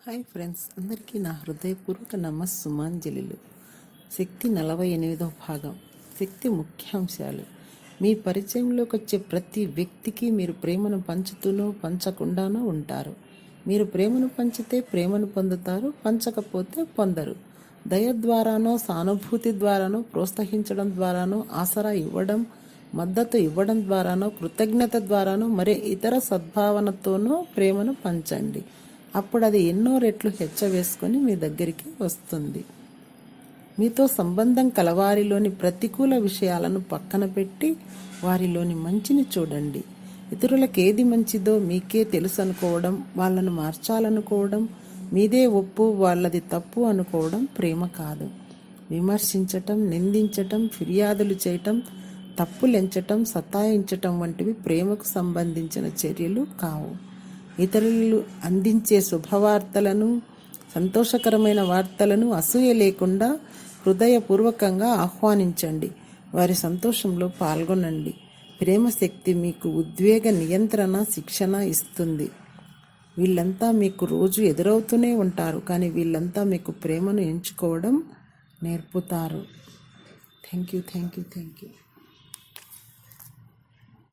Hi friends, అందరికీ నా హృదయపూర్వక నమస్సుమాంజలిలు. శక్తి 48వ భాగం. శక్తి ముఖ్యాంశాలు. మీ పరిచయంలోకి వచ్చే ప్రతి వ్యక్తికి మీరు ప్రేమను పంచుతూనో పంచకుండానో ఉంటారు. మీరు ప్రేమను పంచితే ప్రేమను పొందుతారు, పంచకపోతే పొందరు. దయ ద్వారానో, సానుభూతి ద్వారానో, ప్రోత్సహించడం ద్వారానో, ఆసరా ఇవ్వడం, మద్దతు ఇవ్వడం ద్వారానో, కృతజ్ఞత ద్వారానో, మరే ఇతర సద్భావనతోనో ప్రేమను పంచండి. అప్పుడు అది ఎన్నో రెట్లు హెచ్చవేసుకొని మీ దగ్గరికి వస్తుంది. మీతో సంబంధం కలవారిలోని ప్రతికూల విషయాలను పక్కన పెట్టి వారిలోని మంచిని చూడండి. ఇతరులకు ఏది మంచిదో మీకే తెలుసు అనుకోవడం, వాళ్ళను మార్చాలనుకోవడం, మీదే ఒప్పు వాళ్ళది తప్పు అనుకోవడం ప్రేమ కాదు. విమర్శించటం, నిందించటం, ఫిర్యాదులు చేయటం, తప్పులెంచటం, సతాయించటం వంటివి ప్రేమకు సంబంధించిన చర్యలు కావు. ఇతరులు అందించే శుభవార్తలను, సంతోషకరమైన వార్తలను అసూయ లేకుండా హృదయపూర్వకంగా ఆహ్వానించండి. వారి సంతోషంలో పాల్గొనండి. ప్రేమ శక్తి మీకు ఉద్వేగ నియంత్రణ, శిక్షణ ఇస్తుంది. వీళ్ళంతా మీకు రోజు ఎదురవుతూనే ఉంటారు, కానీ వీళ్ళంతా మీకు ప్రేమను ఎంచుకోవడం నేర్పుతారు. Thank you.